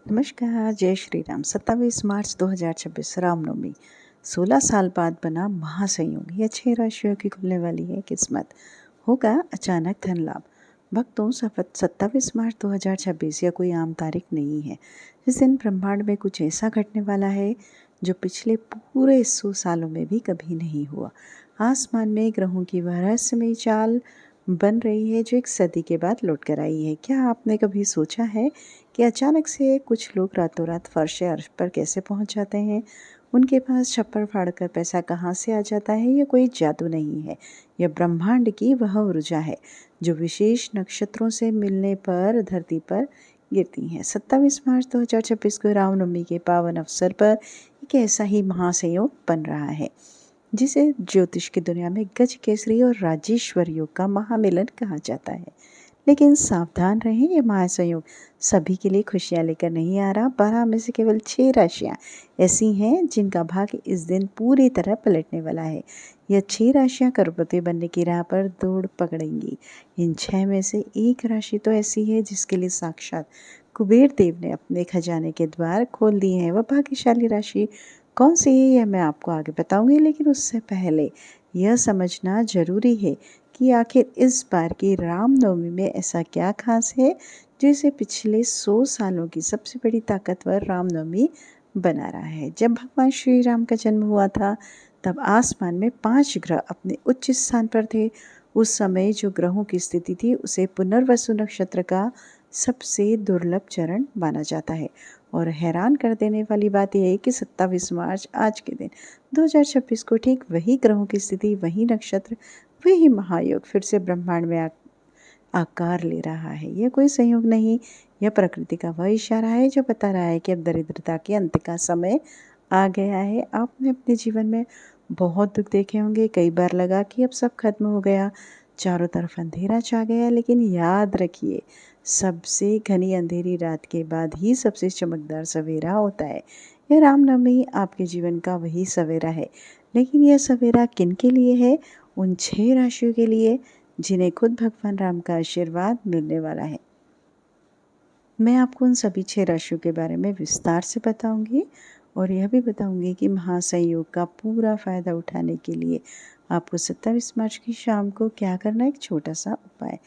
नमस्कार, जय श्री राम। 27 मार्च 2026 रामनवमी। 16 साल बाद बना महासंयोग। यह 6 राशियों की खुलने वाली है किस्मत। होगा अचानक धन लाभ। भक्तों, 27 मार्च 2026 यह कोई आम तारीख नहीं है। इस दिन ब्रह्मांड में कुछ ऐसा घटने वाला है जो पिछले पूरे 100 सालों में भी कभी नहीं हुआ। आसमान में ग्रहों की वह रहस्यमयी चाल बन रही है जो एक सदी के बाद लौट कर आई है। क्या आपने कभी सोचा है कि अचानक से कुछ लोग रातों रात फर्श अर्श पर कैसे पहुंच जाते हैं? उनके पास छप्पर फाड़कर पैसा कहाँ से आ जाता है? यह कोई जादू नहीं है, यह ब्रह्मांड की वह ऊर्जा है जो विशेष नक्षत्रों से मिलने पर धरती पर गिरती है। 27 मार्च 2026 को रामनवमी के पावन अवसर पर एक ऐसा ही महासंयोग बन रहा है जिसे ज्योतिष की दुनिया में गज केसरी और राजेश्वर योग का महामिलन कहा जाता है। लेकिन सावधान रहें, ये महासंयोग सभी के लिए खुशियां लेकर नहीं आ रहा। 12 में से केवल 6 राशियां ऐसी हैं जिनका भाग्य इस दिन पूरी तरह पलटने वाला है। यह 6 राशियां करोड़पति बनने की राह पर दौड़ पकड़ेंगी। इन 6 में से एक राशि तो ऐसी है जिसके लिए साक्षात कुबेर देव ने अपने खजाने के द्वार खोल दिए हैं। वह भाग्यशाली राशि कौन सी है यह मैं आपको आगे बताऊंगी, लेकिन उससे पहले यह समझना जरूरी है कि आखिर इस बार की रामनवमी में ऐसा क्या खास है जिसे पिछले 100 सालों की सबसे बड़ी ताकतवर रामनवमी बना रहा है। जब भगवान श्री राम का जन्म हुआ था तब आसमान में 5 ग्रह अपने उच्च स्थान पर थे। उस समय जो ग्रहों की स्थिति थी उसे पुनर्वसु नक्षत्र का सबसे दुर्लभ चरण माना जाता है। और हैरान कर देने वाली बात यह है कि 27 मार्च आज के दिन 2026 को ठीक वही ग्रहों की स्थिति, वही नक्षत्र, वही महायोग फिर से ब्रह्मांड में आकार ले रहा है। यह कोई संयोग नहीं, यह प्रकृति का वह इशारा है जो बता रहा है कि अब दरिद्रता के अंत का समय आ गया है। आपने अपने जीवन में बहुत दुख देखे होंगे। कई बार लगा कि अब सब खत्म हो गया, चारों तरफ अंधेरा छा गया, लेकिन याद रखिए, सबसे घनी अंधेरी रात के बाद ही सबसे चमकदार सवेरा होता है। यह रामनवमी आपके जीवन का वही सवेरा है, लेकिन यह सवेरा किन के लिए है? उन 6 राशियों के लिए जिन्हें खुद भगवान राम का आशीर्वाद मिलने वाला है। मैं आपको उन सभी 6 राशियों के बारे में विस्तार से बताऊंगी और यह भी बताऊंगी कि महासंयोग का पूरा फ़ायदा उठाने के लिए आपको 27 मार्च की शाम को क्या करना है। एक छोटा सा उपाय,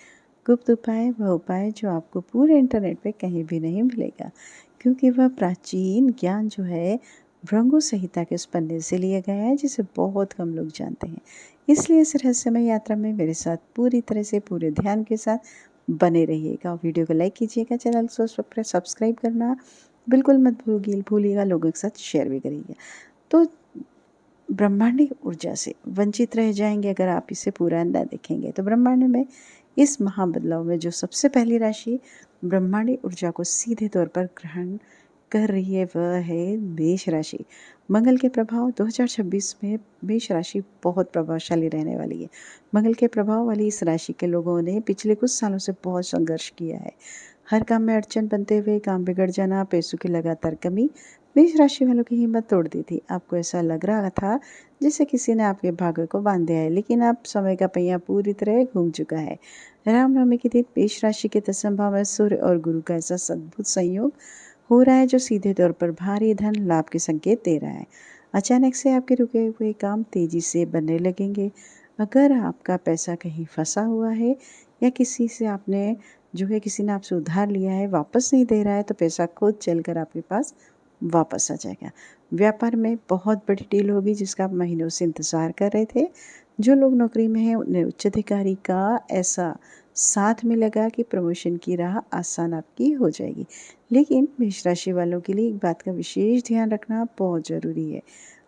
गुप्त उपाय, वह उपाय जो आपको पूरे इंटरनेट पे कहीं भी नहीं मिलेगा, क्योंकि वह प्राचीन ज्ञान जो है भृंगु संहिता के उस पन्ने से लिया गया है जिसे बहुत कम लोग जानते हैं। इसलिए इस रहस्यमय यात्रा में मेरे साथ पूरी तरह से पूरे ध्यान के साथ बने रहिएगा। वीडियो को लाइक कीजिएगा, चैनल को सब्सक्राइब करना बिल्कुल मत भूलिएगा, लोगों के साथ शेयर भी करिएगा। तो ब्रह्मांडी ऊर्जा से वंचित रह जाएंगे अगर आप इसे पूरा न देखेंगे। तो ब्रह्मांड में इस महाबदलाव में जो सबसे पहली राशि ब्रह्मांडी ऊर्जा को सीधे तौर पर ग्रहण कर रही है वह है मेष राशि। मंगल के प्रभाव 2026 में मेष राशि बहुत प्रभावशाली रहने वाली है। मंगल के प्रभाव वाली इस राशि के लोगों ने पिछले कुछ सालों से बहुत संघर्ष किया है। हर काम में अड़चन बनते हुए काम बिगड़ जाना, पैसों की लगातार कमी मेष राशि वालों की हिम्मत तोड़ दी थी। आपको ऐसा लग रहा था जैसे किसी ने आपके भाग्य को बांध दिया है, लेकिन अब समय का पहिया पूरी तरह घूम चुका है। रामनवमी के दिन मेष राशि के 10 भाव में सूर्य और गुरु का ऐसा अद्भुत संयोग हो रहा है जो सीधे तौर पर भारी धन लाभ के संकेत दे रहा है। अचानक से आपके रुके हुए काम तेजी से बनने लगेंगे। अगर आपका पैसा कहीं फंसा हुआ है या किसी से आपने जो है किसी ने आपसे उधार लिया है वापस नहीं दे रहा है, तो पैसा खुद चलकर आपके पास वापस आ जाएगा। व्यापार में बहुत बड़ी डील होगी जिसका आप महीनों से इंतज़ार कर रहे थे। जो लोग नौकरी में हैं उन्हें उच्च अधिकारी का ऐसा साथ मिलेगा कि प्रमोशन की राह आसान आपकी हो जाएगी। लेकिन मेष राशि वालों के लिए एक बात का विशेष ध्यान रखना बहुत ज़रूरी है।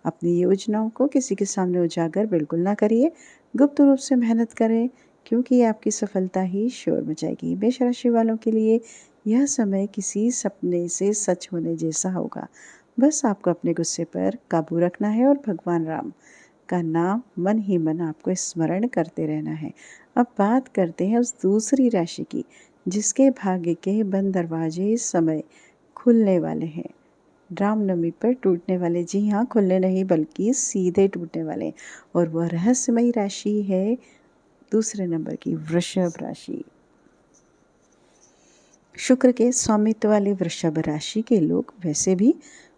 अपनी योजनाओं को किसी के सामने उजागर बिल्कुल ना करिए। गुप्त रूप से मेहनत करें, क्योंकि आपकी सफलता ही शोर मचाएगी। मेष राशि वालों के लिए यह समय किसी सपने से सच होने जैसा होगा। बस आपको अपने गुस्से पर काबू रखना है और भगवान राम का नाम मन ही मन आपको स्मरण करते रहना है। अब बात करते हैं उस दूसरी राशि की जिसके भाग्य के बंद दरवाजे इस समय खुलने वाले हैं। रामनवमी पर टूटने वाले, जी हाँ, खुलने नहीं बल्कि सीधे टूटने वाले। और वह रहस्यमयी राशि है दूसरे नंबर की वृषभ राशि। शुक्र के स्वामित्व वाले वृषभ राशि के लोग वैसे भी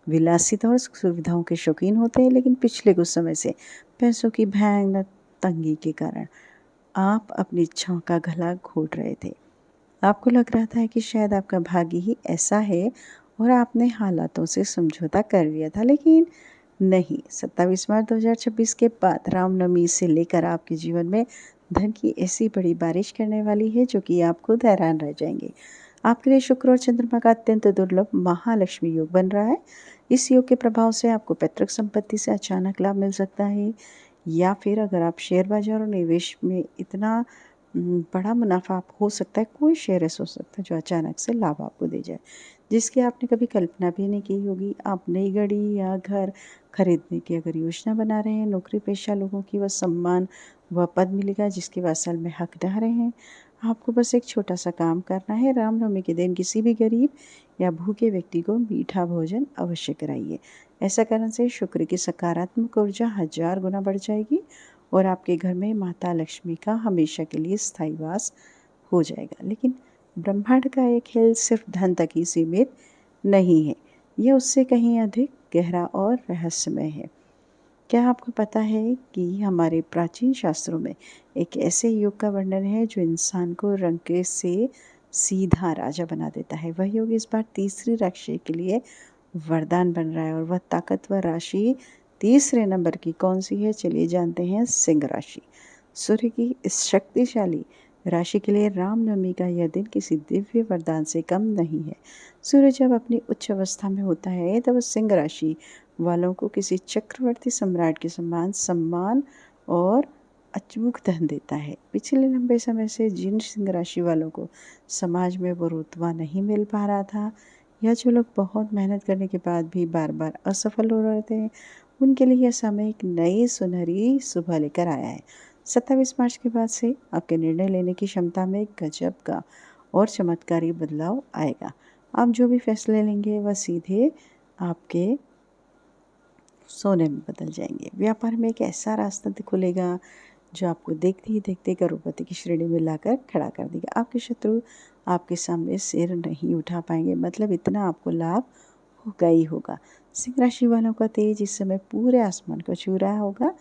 विलासिता और सुविधाओं के शौकीन होते हैं, लेकिन पिछले कुछ समय से पैसों की भयानक तंगी के कारण आप अपनी इच्छाओं का गला घोट रहे थे। आपको लग रहा था कि शायद आपका भाग्य ही ऐसा है और आपने हालातों से समझौता कर लिया था, लेकिन नहीं। 27 मार्च 2026 के बाद रामनवमी से लेकर आपके जीवन में धन की ऐसी बड़ी बारिश करने वाली है जो कि आप खुद हैरान रह जाएंगे। आपके लिए शुक्र और चंद्रमा का अत्यंत दुर्लभ महालक्ष्मी योग बन रहा है। इस योग के प्रभाव से आपको पैतृक संपत्ति से अचानक लाभ मिल सकता है, या फिर अगर आप शेयर बाजार और निवेश में इतना बड़ा मुनाफा आप हो सकता है, कोई शेयर ऐसा हो सकता है जो अचानक से लाभ आपको दे जाए, जिसकी आपने कभी कल्पना भी नहीं की होगी। आप नई गाड़ी या घर खरीदने की अगर योजना बना रहे हैं, नौकरी पेशा लोगों की वह सम्मान व पद मिलेगा जिसके वह असल में हकदार हैं। आपको बस एक छोटा सा काम करना है। रामनवमी के दिन किसी भी गरीब या भूखे व्यक्ति को मीठा भोजन अवश्य कराइए। ऐसा करने से शुक्र की सकारात्मक ऊर्जा 1000 गुना बढ़ जाएगी और आपके घर में माता लक्ष्मी का हमेशा के लिए स्थायी वास हो जाएगा। लेकिन ब्रह्मांड का एक खेल सिर्फ धन तक ही सीमित नहीं है, यह उससे कहीं अधिक गहरा और रहस्यमय है। क्या आपको पता है कि हमारे प्राचीन शास्त्रों में एक ऐसे योग का वर्णन है जो इंसान को रंग से सीधा राजा बना देता है। वह योग इस बार तीसरी राशि के लिए वरदान बन रहा है, और वह ताकतवर राशि तीसरे नंबर की कौन सी है, चलिए जानते हैं। सिंह राशि। सूर्य की इस शक्तिशाली राशि के लिए रामनवमी का यह दिन किसी दिव्य वरदान से कम नहीं है। सूर्य जब अपनी उच्च अवस्था में होता है तब सिंह राशि वालों को किसी चक्रवर्ती सम्राट के समान सम्मान और अचूक धन देता है। पिछले लंबे समय से जिन सिंह राशि वालों को समाज में वो रुतबा नहीं मिल पा रहा था, या जो लोग बहुत मेहनत करने के बाद भी बार बार असफल हो रहे थे, उनके लिए यह समय एक नई सुनहरी सुबह लेकर आया है। 27 मार्च के बाद से आपके निर्णय लेने की क्षमता में एक गजब का और चमत्कारी बदलाव आएगा। आप जो भी फैसले लेंगे वह सीधे आपके सोने में बदल जाएंगे। व्यापार में एक ऐसा रास्ता खुलेगा जो आपको देखते ही देखते करोड़पति की श्रेणी में लाकर खड़ा कर देगा। आपके शत्रु आपके सामने सिर नहीं उठा पाएंगे, मतलब इतना आपको लाभ होगा ही होगा। सिंह राशि वालों का तेज इस समय पूरे आसमान को छू रहा होगा।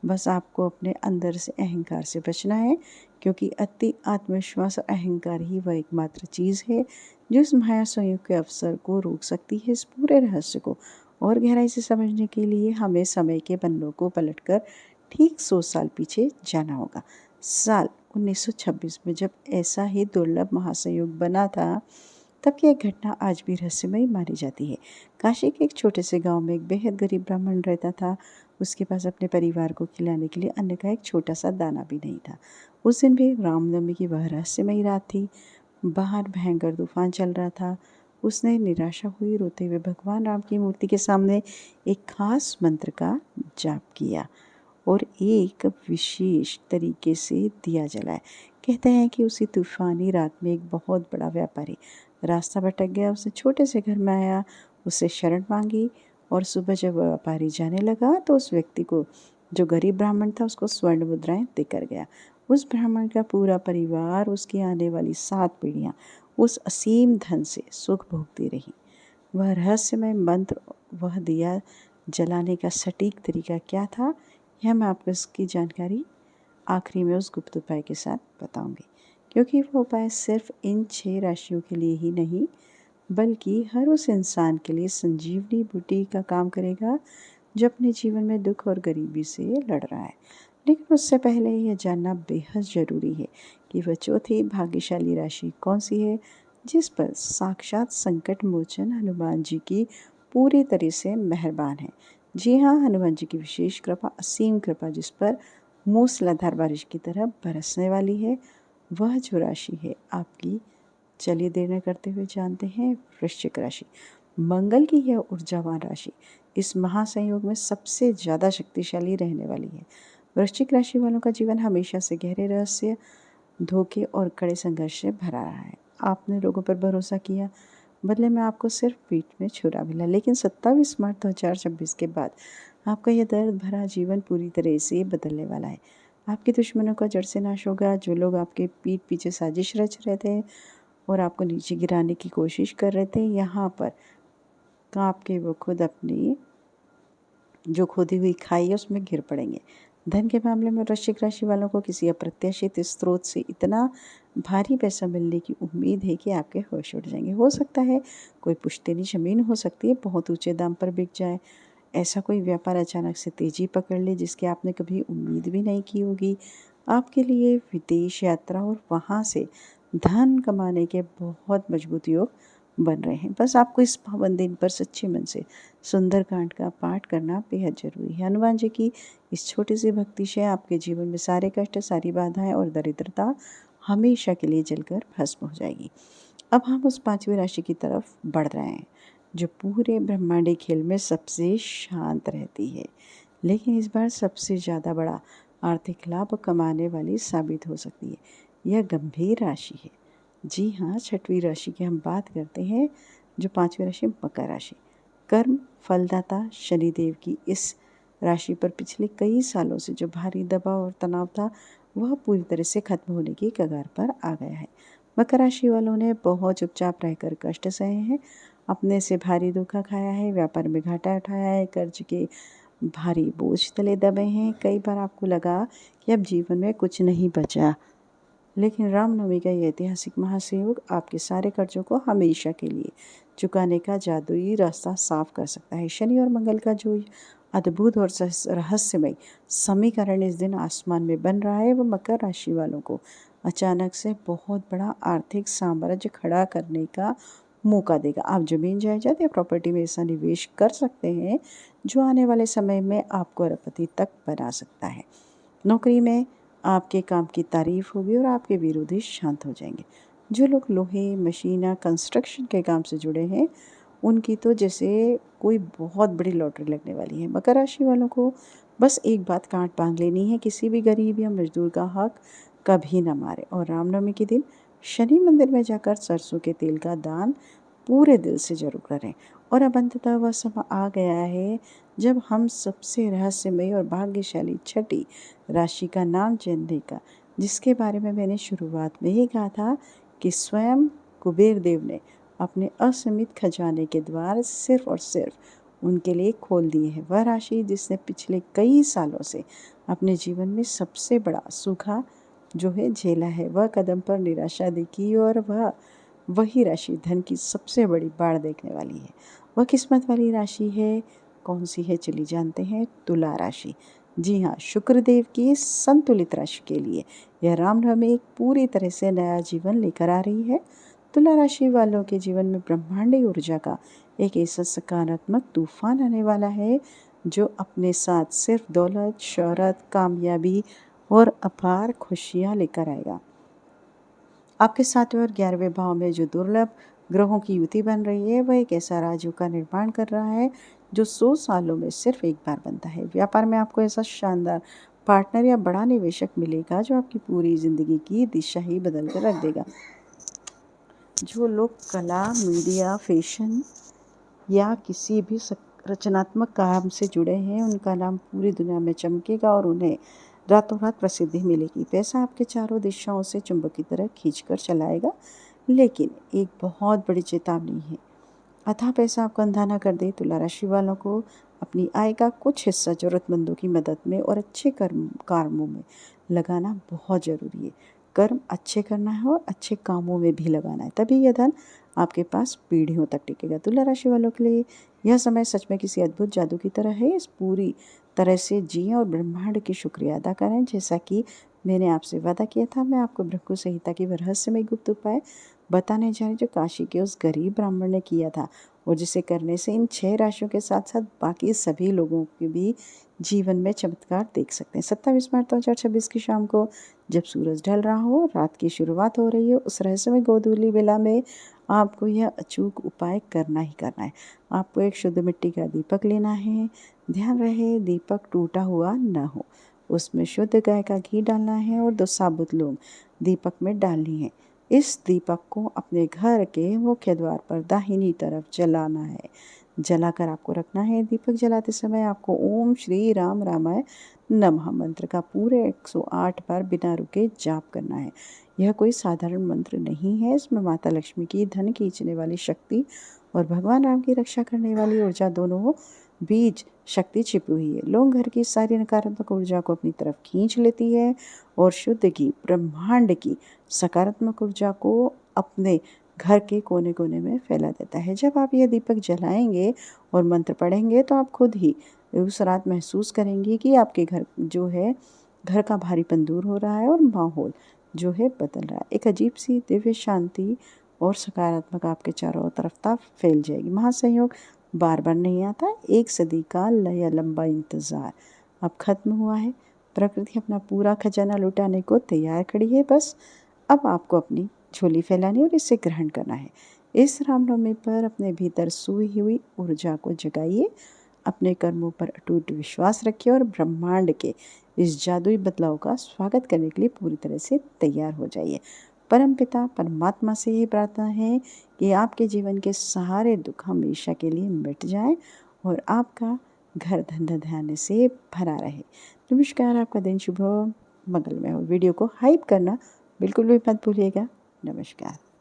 बस आपको अपने अंदर से अहंकार से बचना है, क्योंकि अति आत्मविश्वास और अहंकार ही वह एकमात्र चीज़ है जो इस माया संयोग के अवसर को रोक सकती है। इस पूरे रहस्य को और गहराई से समझने के लिए हमें समय के पन्नों को पलटकर ठीक 100 साल पीछे जाना होगा। साल 1926 में जब ऐसा ही दुर्लभ महासंयोग बना था, तब की एक घटना आज भी रहस्यमय मानी जाती है। काशी के एक छोटे से गांव में एक बेहद गरीब ब्राह्मण रहता था। उसके पास अपने परिवार को खिलाने के लिए अन्न का एक छोटा सा दाना भी नहीं था। उस दिन भी रामनवमी की वह रहस्यमयी रात थी। बाहर भयंकर तूफान चल रहा था। उसने निराशा हुई रोते हुए भगवान राम की मूर्ति के सामने एक खास मंत्र का जाप किया और एक विशेष तरीके से दिया जलाया। कहते हैं कि उसी तूफानी रात में एक बहुत बड़ा व्यापारी रास्ता भटक गया। उसने छोटे से घर में आया, उससे शरण मांगी, और सुबह जब व्यापारी जाने लगा तो उस व्यक्ति को, जो गरीब ब्राह्मण था, उसको स्वर्ण मुद्राएं देकर गया। उस ब्राह्मण का पूरा परिवार, उसकी आने वाली 7 पीढ़ियाँ उस असीम धन से सुख भोगती रही। वह रहस्यमय मंत्र, वह दिया जलाने का सटीक तरीका क्या था, यह मैं आपको इसकी जानकारी आखिरी में उस गुप्त उपाय के साथ बताऊंगी, क्योंकि वह उपाय सिर्फ इन 6 राशियों के लिए ही नहीं, बल्कि हर उस इंसान के लिए संजीवनी बूटी का काम करेगा जो अपने जीवन में दुख और गरीबी से लड़ रहा है। लेकिन उससे पहले यह जानना बेहद ज़रूरी है कि वह चौथी भाग्यशाली राशि कौन सी है जिस पर साक्षात संकट मोचन हनुमान जी की पूरी तरह से मेहरबान है। जी हाँ, हनुमान जी की विशेष कृपा, असीम कृपा जिस पर मूसलाधार बारिश की तरह बरसने वाली है, वह जो राशि है आपकी। चलिए देर न करते हुए जानते हैं वृश्चिक राशि। मंगल की यह ऊर्जावान राशि इस महासंयोग में सबसे ज़्यादा शक्तिशाली रहने वाली है। वृश्चिक राशि वालों का जीवन हमेशा से गहरे रहस्य, धोखे और कड़े संघर्ष से भरा रहा है। आपने लोगों पर भरोसा किया, बदले में आपको सिर्फ पीठ में छुरा मिला। लेकिन 27 मार्च 2026 के बाद आपका यह दर्द भरा जीवन पूरी तरह से बदलने वाला है। आपके दुश्मनों का जड़ से नाश होगा। जो लोग आपके पीठ पीछे साजिश रच रहे थे, और आपको नीचे गिराने की कोशिश कर रहे थे, यहाँ पर काँप के वो खुद अपनी जो खोदी हुई खाई है उसमें गिर पड़ेंगे। धन के मामले में वृश्चिक राशि वालों को किसी अप्रत्याशित स्रोत से इतना भारी पैसा मिलने की उम्मीद है कि आपके होश उड़ जाएंगे। हो सकता है कोई पुश्तैनी ज़मीन हो सकती है, बहुत ऊंचे दाम पर बिक जाए। ऐसा कोई व्यापार अचानक से तेज़ी पकड़ ले जिसकी आपने कभी उम्मीद भी नहीं की होगी। आपके लिए विदेश यात्रा और वहाँ से धन कमाने के बहुत मजबूत योग बन रहे हैं। बस आपको इस पावन दिन पर सच्चे मन से सुंदरकांड का पाठ करना बेहद जरूरी है। हनुमान जी की इस छोटी सी भक्ति से आपके जीवन में सारे कष्ट, सारी बाधाएं और दरिद्रता हमेशा के लिए जलकर भस्म हो जाएगी। अब हम उस पांचवी राशि की तरफ बढ़ रहे हैं जो पूरे ब्रह्मांडी खेल में सबसे शांत रहती है, लेकिन इस बार सबसे ज़्यादा बड़ा आर्थिक लाभ कमाने वाली साबित हो सकती है। यह गंभीर राशि है। जी हाँ, छठवीं राशि की हम बात करते हैं, जो पांचवी राशि मकर राशि। कर्म फलदाता शनिदेव की इस राशि पर पिछले कई सालों से जो भारी दबाव और तनाव था वह पूरी तरह से खत्म होने की कगार पर आ गया है। मकर राशि वालों ने बहुत चुपचाप रहकर कष्ट सहे हैं, अपने से भारी धोखा खाया है, व्यापार में घाटा उठाया है, कर्ज के भारी बोझ तले दबे हैं। कई बार आपको लगा कि अब जीवन में कुछ नहीं बचा, लेकिन रामनवमी का यह ऐतिहासिक महासंयोग आपके सारे कर्जों को हमेशा के लिए चुकाने का जादुई रास्ता साफ कर सकता है। शनि और मंगल का जो अद्भुत और रहस्यमय समीकरण इस दिन आसमान में बन रहा है, वह मकर राशि वालों को अचानक से बहुत बड़ा आर्थिक साम्राज्य खड़ा करने का मौका देगा। आप जमीन जायदाद या प्रॉपर्टी में ऐसा निवेश कर सकते हैं जो आने वाले समय में आपको अरबपति तक बना सकता है। नौकरी में आपके काम की तारीफ होगी और आपके विरोधी शांत हो जाएंगे। जो लोग लोहे, मशीन, कंस्ट्रक्शन के काम से जुड़े हैं उनकी तो जैसे कोई बहुत बड़ी लॉटरी लगने वाली है। मकर राशि वालों को बस एक बात गांठ बांध लेनी है, किसी भी गरीब या मजदूर का हक कभी न मारे। और रामनवमी के दिन शनि मंदिर में जाकर सरसों के तेल का दान पूरे दिल से जरूर करें। और अब अंततः वह समय आ गया है जब हम सबसे रहस्यमय और भाग्यशाली छठी राशि का नाम जानने का, जिसके बारे में मैंने शुरुआत में ही कहा था कि स्वयं कुबेर देव ने अपने असीमित खजाने के द्वार सिर्फ और सिर्फ उनके लिए खोल दिए हैं। वह राशि जिसने पिछले कई सालों से अपने जीवन में सबसे बड़ा सूखा जो है झेला है, वह कदम पर निराशा देखी और वह वही राशि धन की सबसे बड़ी बाढ़ देखने वाली है। वह किस्मत वाली राशि है, कौन सी है चलिए जानते हैं। तुला राशि। जी हाँ, शुक्रदेव की संतुलित राशि के लिए यह रामनवमी एक पूरी तरह से नया जीवन लेकर आ रही है। तुला राशि वालों के जीवन में ब्रह्मांडी ऊर्जा का एक ऐसा सकारात्मक तूफान आने वाला है जो अपने साथ सिर्फ दौलत, शोहरत, कामयाबी और अपार खुशियाँ लेकर आएगा। आपके 7वें और 11वें भाव में जो दुर्लभ ग्रहों की युति बन रही है, वह एक ऐसा राजयोग का निर्माण कर रहा है जो 100 सालों में सिर्फ एक बार बनता है। व्यापार में आपको ऐसा शानदार पार्टनर या बड़ा निवेशक मिलेगा जो आपकी पूरी जिंदगी की दिशा ही बदल कर रख देगा। जो लोग कला, मीडिया, फैशन या किसी भी रचनात्मक काम से जुड़े हैं, उनका नाम पूरी दुनिया में चमकेगा और उन्हें रातों रात प्रसिद्धि मिलेगी। पैसा आपके चारों दिशाओं से चुंबक की तरह खींचकर चलाएगा, लेकिन एक बहुत बड़ी चेतावनी है, अथाह पैसा आपको अंधा न कर दे। तुला राशि वालों को अपनी आय का कुछ हिस्सा जरूरतमंदों की मदद में और अच्छे कामों में लगाना बहुत ज़रूरी है। कर्म अच्छे करना है और अच्छे कामों में भी लगाना है, तभी यह धन आपके पास पीढ़ियों तक टिकेगा। तुला राशि वालों के लिए यह समय सच में किसी अद्भुत जादू की तरह है। इस पूरी तरह से जिएं और ब्रह्मांड की शुक्रिया अदा करें। जैसा कि मैंने आपसे वादा किया था, मैं आपको भृगु संहिता की रहस्यमय गुप्त उपाय बताने जा रही जो काशी के उस गरीब ब्राह्मण ने किया था और जिसे करने से इन 6 राशियों के साथ साथ बाकी सभी लोगों के भी जीवन में चमत्कार देख सकते हैं। 27 मार्च 2026 की शाम को जब सूरज ढल रहा हो, रात की शुरुआत हो रही हो, उस रहस्यमय गोधूली बेला में आपको यह अचूक उपाय करना ही करना है। आपको एक शुद्ध मिट्टी का दीपक लेना है। ध्यान रहे दीपक टूटा हुआ न हो। उसमें शुद्ध गाय का घी डालना है और 2 साबुत लौंग दीपक में डालनी है। इस दीपक को अपने घर के मुख्य द्वार पर दाहिनी तरफ जलाना है। जलाकर आपको रखना है। दीपक जलाते समय आपको ओम श्री राम रामाय नमः मंत्र का पूरे 108 बार बिना रुके जाप करना है। यह कोई साधारण मंत्र नहीं है, इसमें माता लक्ष्मी की धन खींचने वाली शक्ति और भगवान राम की रक्षा करने वाली ऊर्जा दोनों बीज शक्ति छिपी हुई है। लोग घर की सारी नकारात्मक ऊर्जा को अपनी तरफ खींच लेती है और शुद्ध की ब्रह्मांड की सकारात्मक ऊर्जा को अपने घर के कोने कोने में फैला देता है। जब आप यह दीपक जलाएंगे और मंत्र पढ़ेंगे तो आप खुद ही उस रात महसूस करेंगे कि आपके घर जो है घर का भारीपन दूर हो रहा है और माहौल जो है बदल रहा है। एक अजीब सी दिव्य शांति और सकारात्मक आपके चारों तरफ फैल जाएगी। महासंयोग बार बार नहीं आता, एक सदी का या लंबा इंतज़ार अब खत्म हुआ है। प्रकृति अपना पूरा खजाना लुटाने को तैयार खड़ी है। बस अब आपको अपनी झोली फैलानी और इसे ग्रहण करना है। इस रामनवमी पर अपने भीतर सोई हुई ऊर्जा को जगाइए, अपने कर्मों पर अटूट विश्वास रखिए और ब्रह्मांड के इस जादुई बदलाव का स्वागत करने के लिए पूरी तरह से तैयार हो जाइए। परमपिता परमात्मा से यही प्रार्थना है कि आपके जीवन के सारे दुख हमेशा के लिए मिट जाएं और आपका घर धन धान्य से भरा रहे। नमस्कार, आपका दिन शुभ हो, मंगलमय हो। वीडियो को हाइप करना बिल्कुल भी मत भूलिएगा। नमस्कार।